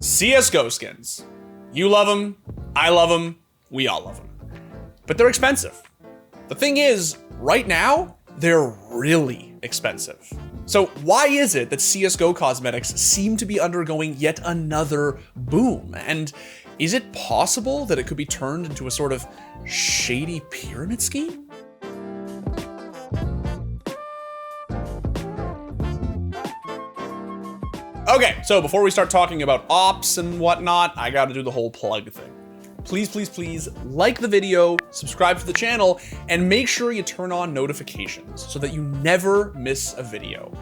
CSGO skins. You love them, I love them, we all love them. But they're expensive. The thing is, right now, they're really expensive. So why is it that CSGO cosmetics seem to be undergoing yet another boom? And is it possible that it could be turned into a sort of shady pyramid scheme? Okay, so before we start talking about ops and whatnot, I gotta do the whole plug thing. Please, please, please like the video, subscribe to the channel, and make sure you turn on notifications so that you never miss a video,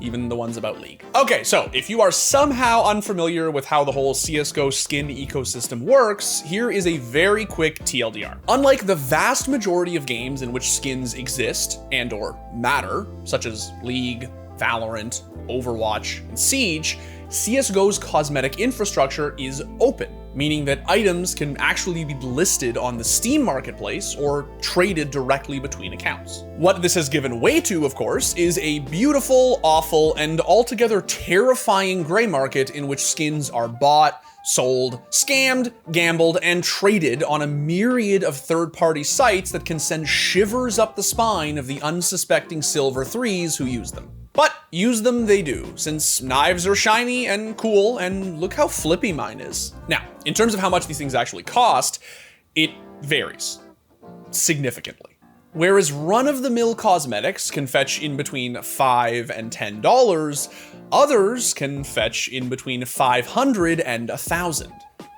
even the ones about League. Okay, so if you are somehow unfamiliar with how the whole CSGO skin ecosystem works, here is a very quick TLDR. Unlike the vast majority of games in which skins exist and or matter, such as League, Valorant, Overwatch, and Siege, CSGO's cosmetic infrastructure is open, meaning that items can actually be listed on the Steam marketplace or traded directly between accounts. What this has given way to, of course, is a beautiful, awful, and altogether terrifying gray market in which skins are bought, sold, scammed, gambled, and traded on a myriad of third-party sites that can send shivers up the spine of the unsuspecting silver threes who use them. But use them they do, since knives are shiny and cool, and look how flippy mine is. Now, in terms of how much these things actually cost, it varies significantly. Whereas run-of-the-mill cosmetics can fetch in between $5 and $10, others can fetch in between $500 and $1,000.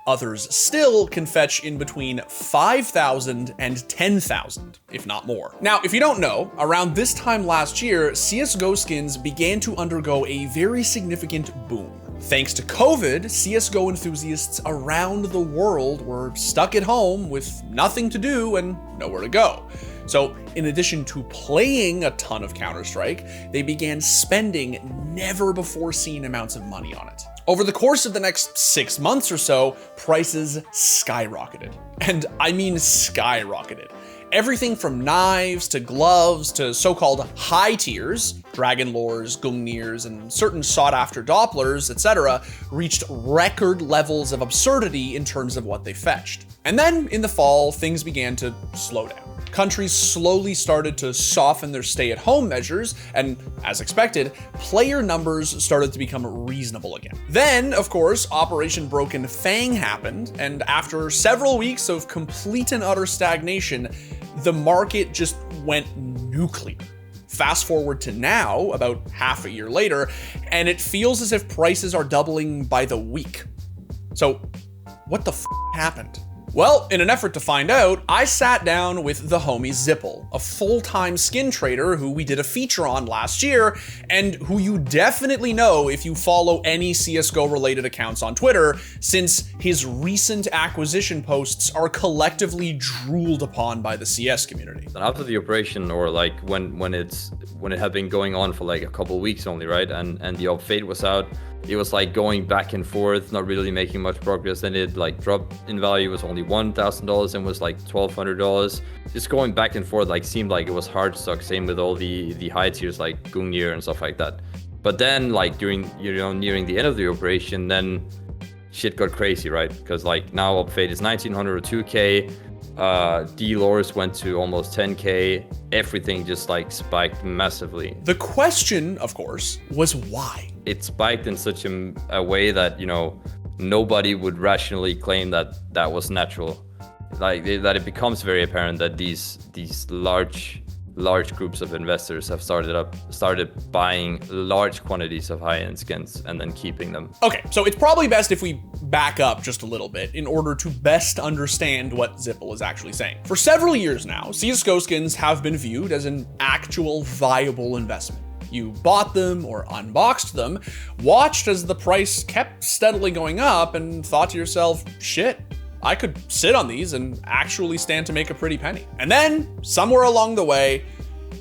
Others still can fetch in between $5,000 and $10,000, if not more. Now, if you don't know, around this time last year, CSGO skins began to undergo a very significant boom. Thanks to COVID, CSGO enthusiasts around the world were stuck at home with nothing to do and nowhere to go. So in addition to playing a ton of Counter-Strike, they began spending never before seen amounts of money on it. Over the course of the next 6 months or so, prices skyrocketed. And I mean skyrocketed. Everything from knives to gloves to so-called high tiers, Dragon Lores, Gungnir's, and certain sought-after Dopplers, etc., reached record levels of absurdity in terms of what they fetched. And then, in the fall, things began to slow down. Countries slowly started to soften their stay-at-home measures, and as expected, player numbers started to become reasonable again. Then, of course, Operation Broken Fang happened, and after several weeks of complete and utter stagnation, the market just went nuclear. Fast forward to now, about half a year later, and it feels as if prices are doubling by the week. So, what the f happened? Well, in an effort to find out, I sat down with the homie Zipple, a full-time skin trader who we did a feature on last year, and who you definitely know if you follow any CSGO-related accounts on Twitter, since his recent acquisition posts are collectively drooled upon by the CS community. And after the operation, or like when it had been going on for like a couple of weeks only, right? And the op fade was out. It was like going back and forth, not really making much progress. Then it like dropped in value, was only $1,000 and was like $1,200. Just going back and forth, like seemed like it was hard stock. Same with all the high tiers like Gungnir and stuff like that. But then like during, nearing the end of the operation, then shit got crazy, right? Because like now op fade is 1900 or 2K. D-Lores went to almost 10K. Everything just like spiked massively. The question, of course, was why? It spiked in such a way that, nobody would rationally claim that that was natural. Like that it becomes very apparent that these large groups of investors have started buying large quantities of high-end skins and then keeping them. Okay, so it's probably best if we back up just a little bit in order to best understand what Zipple is actually saying. For several years now, CSGO skins have been viewed as an actual viable investment. You bought them or unboxed them, watched as the price kept steadily going up, and thought to yourself, shit, I could sit on these and actually stand to make a pretty penny. And then, somewhere along the way,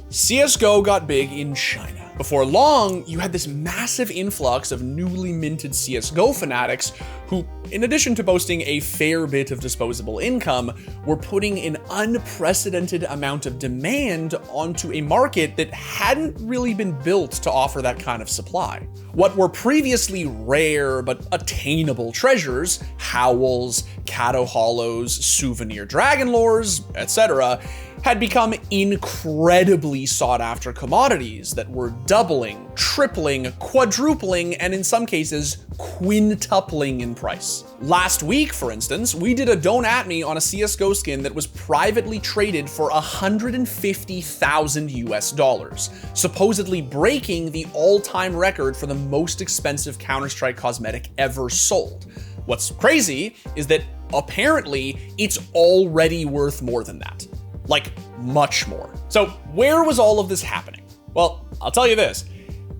CSGO got big in China. Before long, you had this massive influx of newly minted CSGO fanatics who, in addition to boasting a fair bit of disposable income, were putting an unprecedented amount of demand onto a market that hadn't really been built to offer that kind of supply. What were previously rare but attainable treasures, howls, Kato hollows, souvenir dragon lores, etc., had become incredibly sought-after commodities that were doubling, tripling, quadrupling, and in some cases, quintupling in price. Last week, for instance, we did a Don't At Me on a CSGO skin that was privately traded for $150,000 US, supposedly breaking the all-time record for the most expensive Counter-Strike cosmetic ever sold. What's crazy is that apparently it's already worth more than that. Like, much more. So where was all of this happening? Well, I'll tell you this,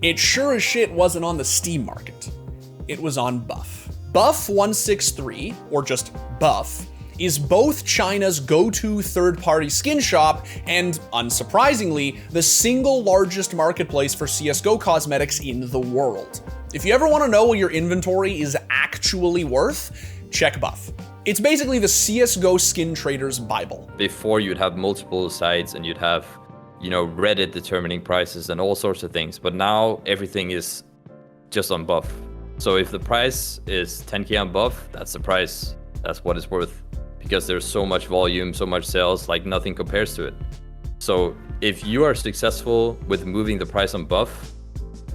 it sure as shit wasn't on the Steam market. It was on Buff. Buff163, or just Buff, is both China's go-to third-party skin shop and, unsurprisingly, the single largest marketplace for CSGO cosmetics in the world. If you ever want to know what your inventory is actually worth, check Buff. It's basically the CSGO skin trader's Bible. Before you'd have multiple sites and you'd have, Reddit determining prices and all sorts of things. But now everything is just on Buff. So if the price is 10K on Buff, that's the price. That's what it's worth. Because there's so much volume, so much sales, like nothing compares to it. So if you are successful with moving the price on Buff,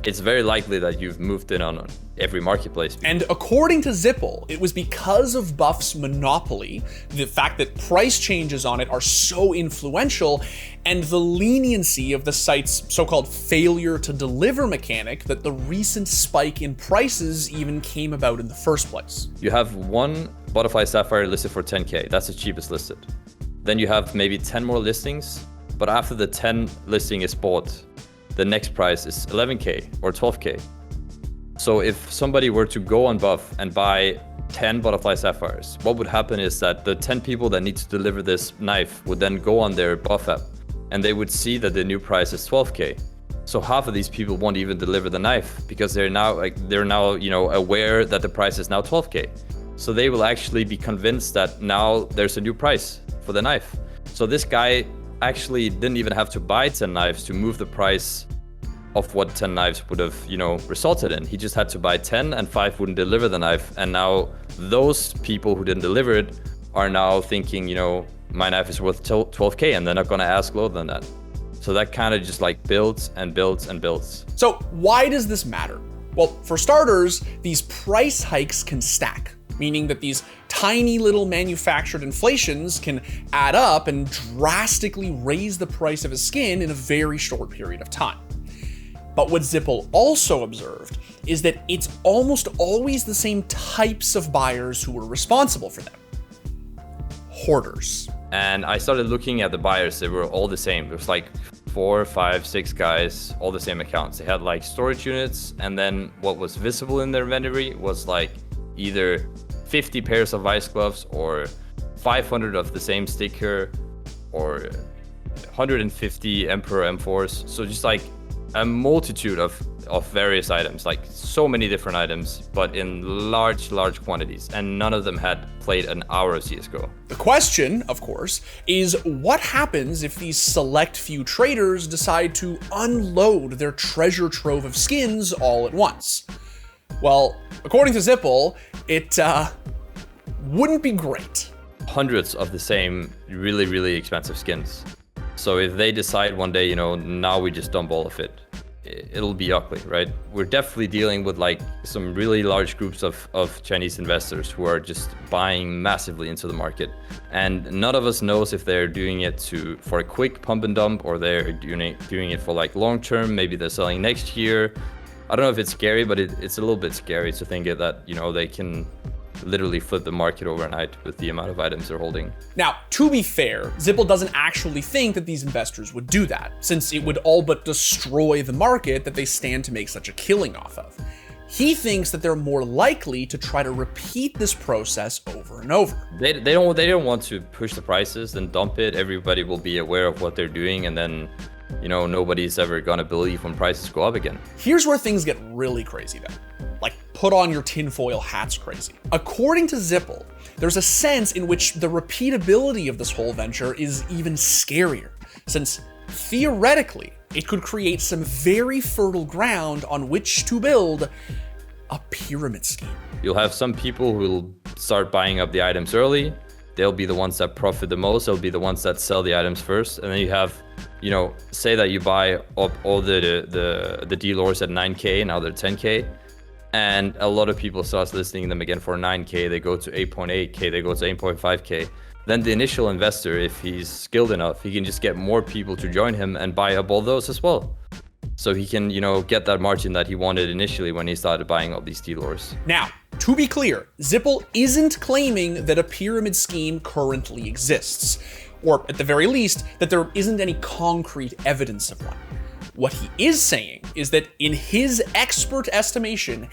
it's very likely that you've moved in on every marketplace. And according to Zipple, it was because of Buff's monopoly, the fact that price changes on it are so influential, and the leniency of the site's so-called failure to deliver mechanic that the recent spike in prices even came about in the first place. You have one Butterfly Sapphire listed for 10K. That's the cheapest listed. Then you have maybe 10 more listings, but after the 10 listing is bought, the next price is 11K or 12K. So if somebody were to go on Buff and buy 10 Butterfly Sapphires, what would happen is that the 10 people that need to deliver this knife would then go on their Buff app and they would see that the new price is 12K. So half of these people won't even deliver the knife because they're now aware that the price is now 12K. So they will actually be convinced that now there's a new price for the knife. So this guy actually didn't even have to buy 10 knives to move the price of what 10 knives would have, resulted in. He just had to buy 10 and 5 wouldn't deliver the knife. And now those people who didn't deliver it are now thinking, my knife is worth 12K and they're not gonna ask lower than that. So that kind of just like builds and builds and builds. So why does this matter? Well, for starters, these price hikes can stack, meaning that these tiny little manufactured inflations can add up and drastically raise the price of a skin in a very short period of time. But what Zipple also observed is that it's almost always the same types of buyers who were responsible for them. Hoarders. And I started looking at the buyers, they were all the same. It was like 4, 5, 6 guys, all the same accounts. They had like storage units, and then what was visible in their inventory was like either 50 pairs of Vice gloves or 500 of the same sticker or 150 Emperor M4s. So just like a multitude of various items, like so many different items, but in large quantities, and none of them had played an hour of CSGO. The question, of course, is what happens if these select few traders decide to unload their treasure trove of skins all at once? Well, according to Zipple, it wouldn't be great. Hundreds of the same really expensive skins. So if they decide one day, now we just dump all of it, it'll be ugly, right? We're definitely dealing with like some really large groups of Chinese investors who are just buying massively into the market. And none of us knows if they're doing it for a quick pump and dump or they're doing it for like long term. Maybe they're selling next year. I don't know if it's scary, but it's a little bit scary to think that, they can literally flip the market overnight with the amount of items they're holding. Now, to be fair, Zipple doesn't actually think that these investors would do that, since it would all but destroy the market that they stand to make such a killing off of. He thinks that they're more likely to try to repeat this process over and over. They don't want to push the prices and dump it. Everybody will be aware of what they're doing, and then you know, nobody's ever gonna believe when prices go up again. Here's where things get really crazy though. Like, put on your tinfoil hats crazy. According to Zipple, there's a sense in which the repeatability of this whole venture is even scarier, since theoretically, it could create some very fertile ground on which to build a pyramid scheme. You'll have some people who will start buying up the items early. They'll be the ones that profit the most. They'll be the ones that sell the items first. And then you have, you know, say that you buy up all the dealers at 9K, now they're 10K. And a lot of people start listing them again for 9K. They go to 8.8K, they go to 8.5K. Then the initial investor, if he's skilled enough, he can just get more people to join him and buy up all those as well. So he can, you know, get that margin that he wanted initially when he started buying all these dealers. Now, to be clear, Zipple isn't claiming that a pyramid scheme currently exists, or at the very least, that there isn't any concrete evidence of one. What he is saying is that in his expert estimation,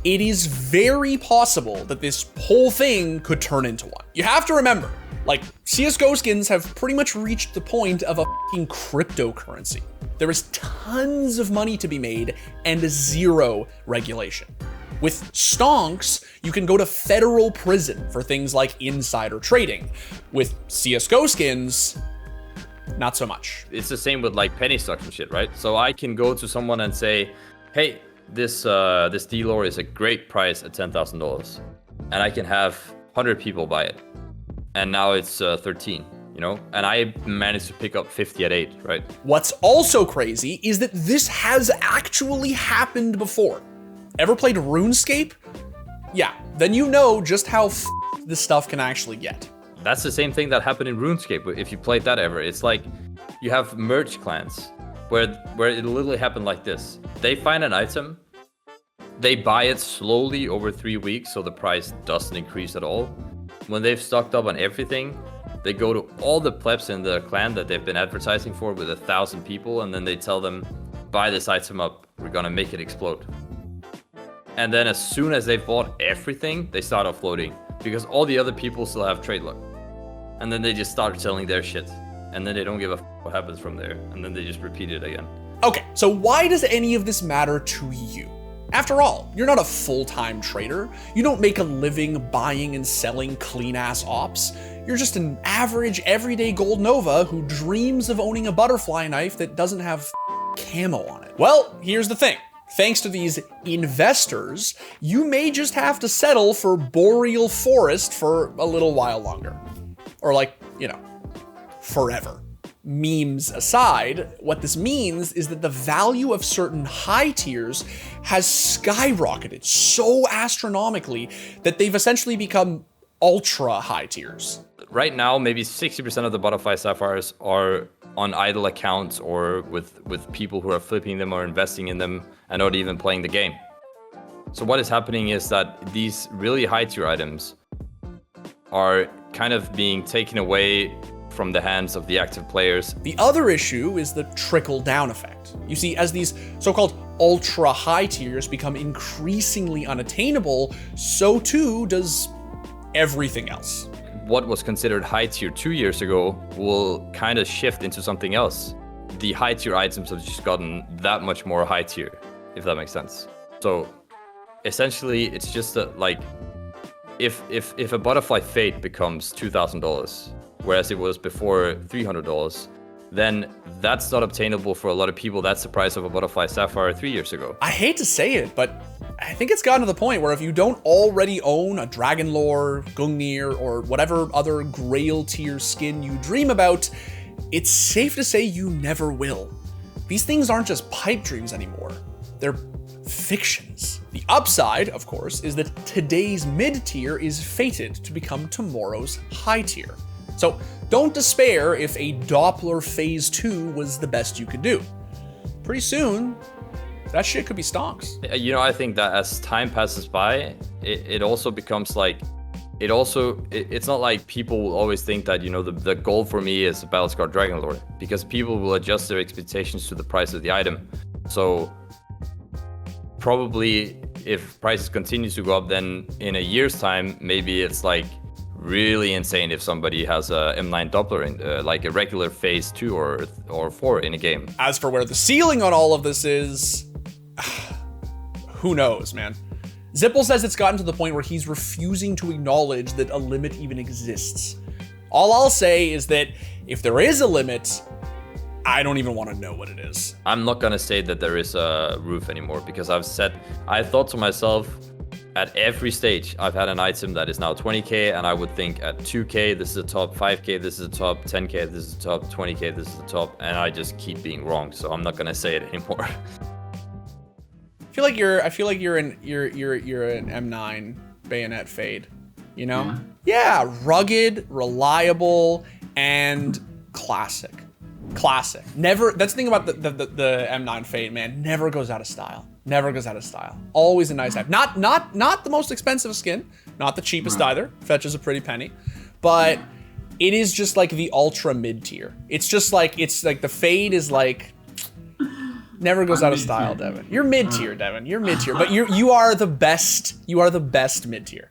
it is very possible that this whole thing could turn into one. You have to remember, like, CSGO skins have pretty much reached the point of a fucking cryptocurrency. There is tons of money to be made and zero regulation. With stonks, you can go to federal prison for things like insider trading. With CSGO skins, not so much. It's the same with like penny stocks and shit, right? So I can go to someone and say, hey, this dealer is a great price at $10,000. And I can have 100 people buy it. And now it's 13, you know? And I managed to pick up 50 at 8, right? What's also crazy is that this has actually happened before. Ever played RuneScape? Yeah, then you know just how this stuff can actually get. That's the same thing that happened in RuneScape, if you played that ever. It's like, you have merge clans, where it literally happened like this. They find an item, they buy it slowly over 3 weeks, so the price doesn't increase at all. When they've stocked up on everything, they go to all the plebs in the clan that they've been advertising for with 1,000 people, and then they tell them, buy this item up, we're gonna make it explode. And then as soon as they've bought everything, they start offloading, because all the other people still have trade luck. And then they just start selling their shit. And then they don't give a what happens from there. And then they just repeat it again. Okay, so why does any of this matter to you? After all, you're not a full-time trader. You don't make a living buying and selling clean-ass ops. You're just an average, everyday gold nova who dreams of owning a butterfly knife that doesn't have camo on it. Well, here's the thing. Thanks to these investors, you may just have to settle for boreal forest for a little while longer. Or like, you know, forever. Memes aside, what this means is that the value of certain high tiers has skyrocketed so astronomically that they've essentially become ultra high tiers. Right now, maybe 60% of the butterfly sapphires are on idle accounts or with people who are flipping them or investing in them and not even playing the game. So what is happening is that these really high tier items are kind of being taken away from the hands of the active players. The other issue is the trickle-down effect. You see, as these so-called ultra-high tiers become increasingly unattainable, so too does everything else. What was considered high tier 2 years ago will kind of shift into something else. The high tier items have just gotten that much more high tier, if that makes sense. So essentially, it's just that, like, if a butterfly fate becomes $2,000, whereas it was before $300, then that's not obtainable for a lot of people. That's the price of a butterfly sapphire 3 years ago. I hate to say it, but I think it's gotten to the point where if you don't already own a Dragon Lore, Gungnir, or whatever other Grail tier skin you dream about, it's safe to say you never will. These things aren't just pipe dreams anymore. They're fictions. The upside, of course, is that today's mid-tier is fated to become tomorrow's high tier. So don't despair if a Doppler Phase 2 was the best you could do. Pretty soon, that shit could be stonks. You know, I think that as time passes by, it also becomes like, it's not like people will always think that, you know, the goal for me is a Battlescar Dragonlord, because people will adjust their expectations to the price of the item. So probably if prices continue to go up, then in a year's time, maybe it's like really insane if somebody has a M9 Doppler in like a regular phase 2 or 4 in a game. As for where the ceiling on all of this is, who knows, man. Zipple says it's gotten to the point where he's refusing to acknowledge that a limit even exists. All I'll say is that if there is a limit, I don't even want to know what it is. I'm not gonna say that there is a roof anymore, because I thought to myself, at every stage, I've had an item that is now 20k, and I would think at 2k, this is the top, 5k, this is the top, 10k, this is the top, 20k, this is the top, and I just keep being wrong, so I'm not gonna say it anymore. I feel like you're an M9 bayonet fade, you know? Yeah, rugged, reliable, and classic. Classic. Never. That's the thing about the M9 fade, man. Never goes out of style. Never goes out of style. Always a nice item. Not the most expensive skin. Not the cheapest either. Fetches a pretty penny, but it is just like the ultra mid tier. It's like the fade is like. Never goes out of style, Devin. You're mid tier, Devin. You're mid tier, but you are the best. You are the best mid tier.